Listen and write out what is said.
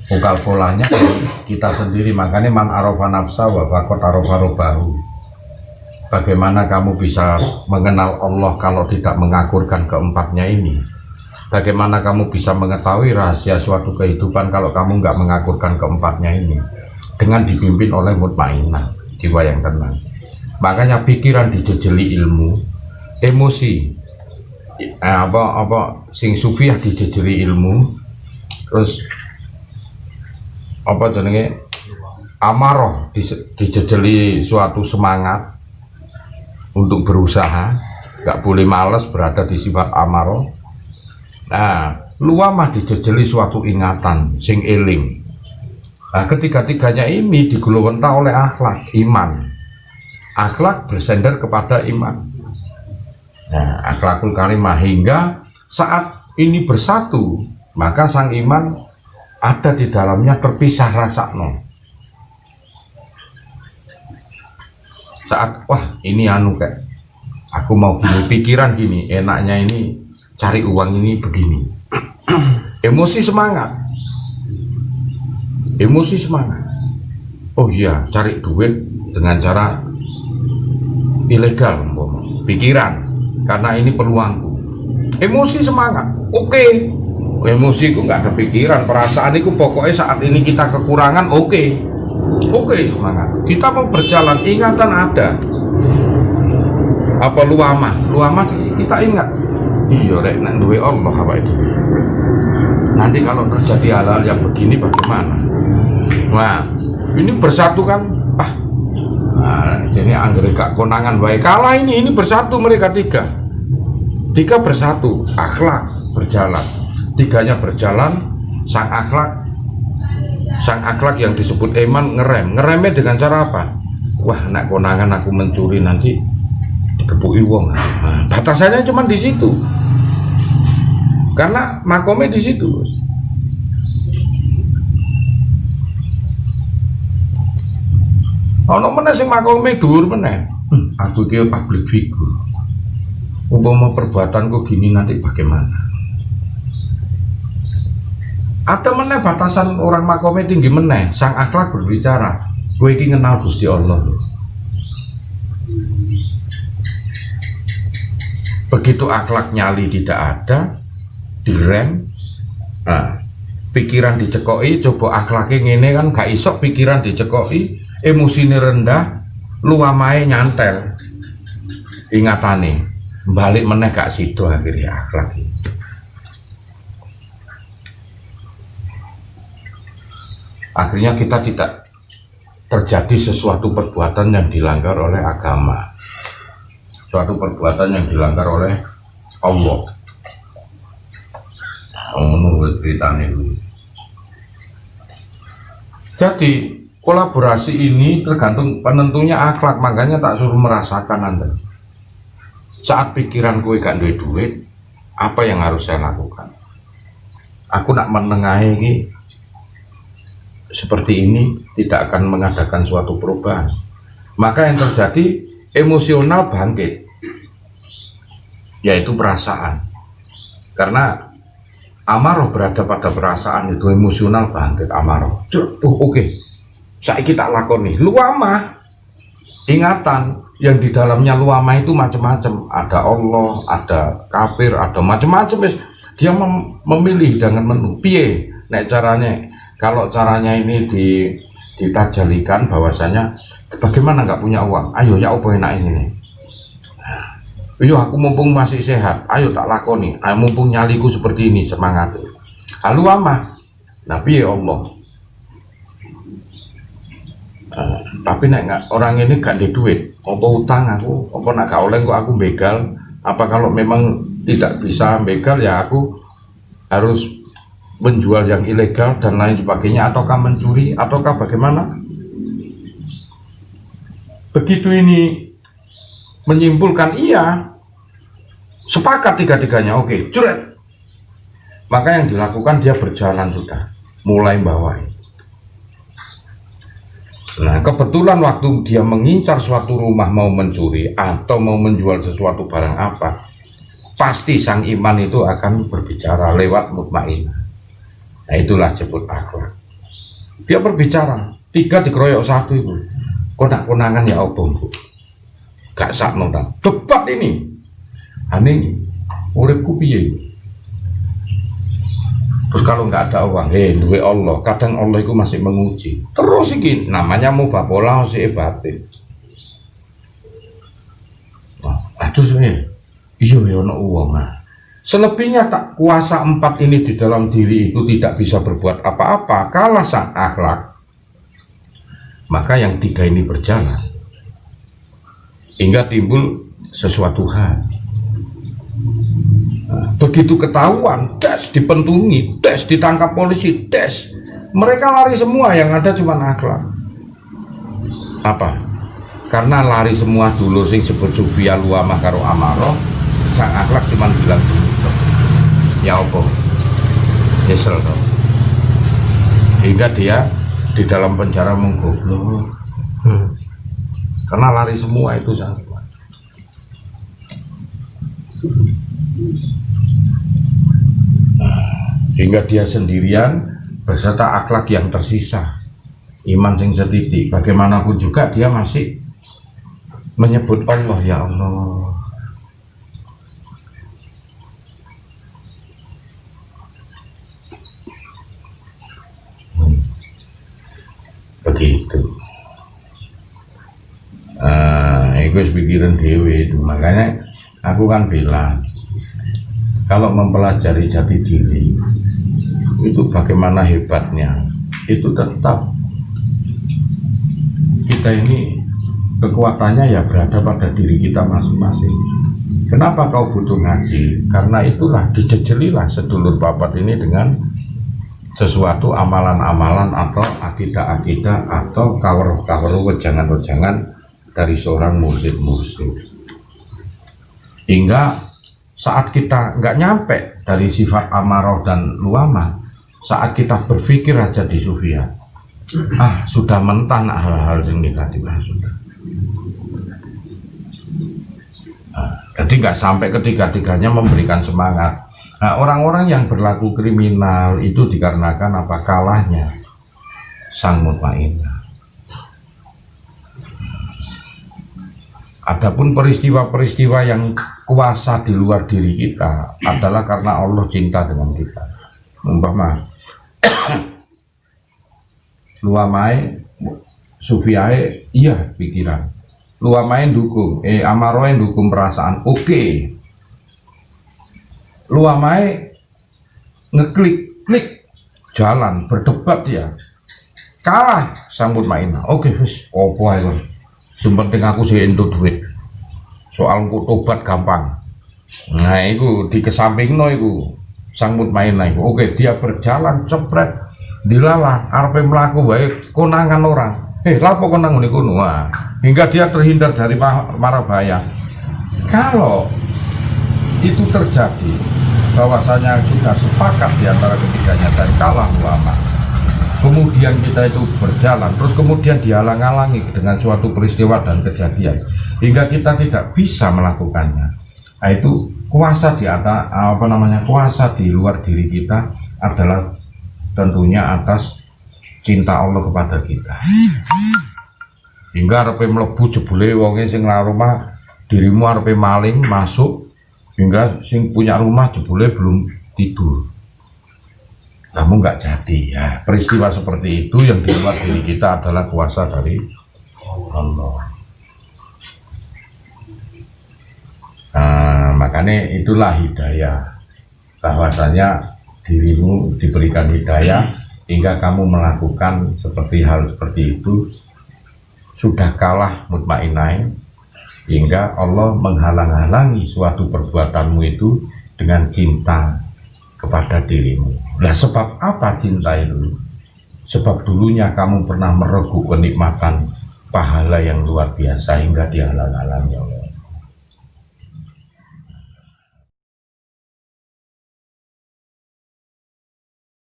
Vokal polanya kita sendiri. Makanya man arofa nafsa wa faqad arofa robbahu. Bagaimana kamu bisa mengenal Allah kalau tidak mengakurkan keempatnya ini? Bagaimana kamu bisa mengetahui rahasia suatu kehidupan kalau kamu nggak mengakurkan keempatnya ini? Dengan dipimpin oleh mutmainnah, jiwa yang tenang. Makanya pikiran dijejeli ilmu, emosi sing sufiah dijejeli ilmu, terus amaroh dijejeli suatu semangat untuk berusaha, nggak boleh males, berada di sifat amaroh. Nah, luamah dijejeli suatu ingatan sing eling. Nah, ketiga-tiganya ini digulungkan oleh akhlak iman. Akhlak bersender kepada iman. Nah, akhlakul karimah, hingga saat ini bersatu, maka sang iman ada di dalamnya terpisah rasakno. Saat wah ini kayak aku mau gini, pikiran gini, enaknya ini cari uang ini begini. Emosi semangat. Oh iya, cari duit dengan cara ilegal, pikiran, karena ini peluangku. Emosi semangat, oke. Emosi ku nggak ada pikiran, perasaan itu pokoknya saat ini kita kekurangan, oke semangat. Kita mau berjalan, ingatan ada. Apa luamah kita ingat. Iya rek, nek duwe Allah apa itu. Nanti kalau terjadi hal-hal yang begini bagaimana? Nah, ini bersatu kan? Jadi anggere gak konangan wae kalah ini bersatu mereka tiga bersatu, akhlak berjalan. Tiganya berjalan, sang akhlak yang disebut iman ngeremnya dengan cara apa? Wah, nak konangan aku mencuri nanti dikepuki wong. Nah, batasannya cuma di situ, karena makomnya di situ. Ono meneh sing makome dhuwur meneh. Aku iki public figure. Umpama perbuatanku gini nanti bagaimana? Ada meneh batasan orang makome tinggi meneh, sang akhlak berbicara, gue iki kenal Gusti Allah loh. Begitu akhlak nyali tidak ada, direm, nah, pikiran dicekoki, coba akhlaknya ngene kan gak isok, pikiran dicekoki, emosinya rendah, luamae nyantel, ingatane, balik meneh gak sido akhirnya akhlak. Akhirnya kita tidak terjadi sesuatu perbuatan yang dilanggar oleh agama, suatu perbuatan yang dilanggar oleh Allah. Menurut ceritanya itu. Jadi kolaborasi ini tergantung penentunya akhlak. Makanya tak suruh merasakan Anda. Saat pikiran gue gak duit, apa yang harus saya lakukan? Aku nak menengahi ini seperti ini tidak akan mengadakan suatu perubahan. Maka yang terjadi emosional bangkit, yaitu perasaan. Karena amarah berada pada perasaan, itu emosional bangkit amarah. Oke. Saiki tak lakoni luamah, ingatan yang di dalamnya luamah itu macam-macam. Ada Allah, ada kafir, ada macam-macam. Dia memilih dengan menu. Piye nek caranya? Kalau caranya ini ditajalikan bahwasanya bagaimana nggak punya uang, ayo ya apa enak ini. Ayo aku mumpung masih sehat, ayo tak lakoni. Ayo mumpung nyaliku seperti ini, semangat. Lalu ama, Nabi ya Allah. Tapi nek orang ini gak ada duit, apa utang aku, apa nak gak oleh kok aku begal. Apa kalau memang tidak bisa begal ya aku harus menjual yang ilegal dan lain sebagainya, ataukah mencuri, ataukah bagaimana? Begitu ini menyimpulkan iya, sepakat tiga-tiganya, oke, curet. Maka yang dilakukan dia berjalan sudah, mulai bawah. Nah, kebetulan waktu dia mengincar suatu rumah mau mencuri atau mau menjual sesuatu barang apa, pasti sang iman itu akan berbicara lewat mutmainnah. Nah itulah disebut akhlak. Dia berbicara, 3 dikeroyok 1 itu. Konak-konangan ya apa Bu? Gak sakno ta. Debat ini. Ane uripku piye? Terus kalau nggak ada uang, duwe Allah. Kadang Allah itu masih menguji. Terus iki namanya mubapola sih batin. Aduh sebenarnya, iya ya ono uang. Selebihnya tak kuasa 4 ini di dalam diri itu tidak bisa berbuat apa-apa. Kalah sang akhlak. Maka yang 3 ini berjalan hingga timbul sesuatu hal. Nah, begitu ketahuan, tes dipentungi, tes ditangkap polisi, tes mereka lari semua, yang ada cuma akhlak. Apa? Karena lari semua dulu sing sebut Sufia luamah karo amaroh, sang akhlak cuma bilang dulu, ya apa? Nyesel toh. Hingga dia di dalam penjara menggoblok. Karena lari semua itu sang akhlak. Hingga dia sendirian beserta akhlak yang tersisa, iman sing setitik. Bagaimanapun juga dia masih menyebut Allah, ya Allah. Begitu. Itu pikiran dewe itu. Makanya aku kan bilang, kalau mempelajari jati diri itu bagaimana hebatnya, itu tetap kita ini kekuatannya ya berada pada diri kita masing-masing. Kenapa kau butuh ngaji? Karena itulah dijejelilah sedulur papat ini dengan sesuatu amalan-amalan atau akidah-akidah atau kaweruh-kaweruh wejangan-wejangan dari seorang mursyid-mursyid. Hingga saat kita nggak nyampe dari sifat amarah dan luamah, saat kita berpikir aja di sufia, sudah mentah nak hal-hal yang negatif sudah. Jadi nggak sampai ketiga-tiganya memberikan semangat. Nah, orang-orang yang berlaku kriminal itu dikarenakan apa? Kalahnya sang mutmainnah. Adapun peristiwa-peristiwa yang kuasa di luar diri kita adalah karena Allah cinta dengan kita. Umpama luamai sufiae iya pikiran, luamai dukung, amaroe dukung perasaan, oke. Luamai ngeklik jalan berdebat ya, kalah sambut mainah, oke wis opo ae. Penting aku sih entuk duit. Soal ku tobat gampang. Nah, itu di kesampingno iku sang mutmainnah iku. Oke, dia berjalan cepret dilalah arepe mlaku wae konangan orang. Lapo konang niku nuwa. Hingga dia terhindar dari mara bahaya. Kalau itu terjadi bahwasanya sudah sepakat di antara ketiganya dan kalah ulama. Kemudian kita itu berjalan, terus kemudian dihalang-halangi dengan suatu peristiwa dan kejadian, hingga kita tidak bisa melakukannya. Nah, itu kuasa di atas kuasa di luar diri kita adalah tentunya atas cinta Allah kepada kita. Hingga arepe mlebu jebule wonge sing nang rumah, dirimu arepe maling masuk, hingga sing punya rumah jebule belum tidur. Kamu nggak jadi ya. Peristiwa seperti itu yang di luar diri kita adalah kuasa dari Allah. Nah, makanya itulah hidayah, bahwasanya dirimu diberikan hidayah hingga kamu melakukan seperti hal seperti itu, sudah kalah mutmainnah, hingga Allah menghalang-halangi suatu perbuatanmu itu dengan cinta kepada dirimu. Nah, sebab apa cinta itu? Sebab dulunya kamu pernah meregu kenikmatan pahala yang luar biasa hingga dihalang-halangi oleh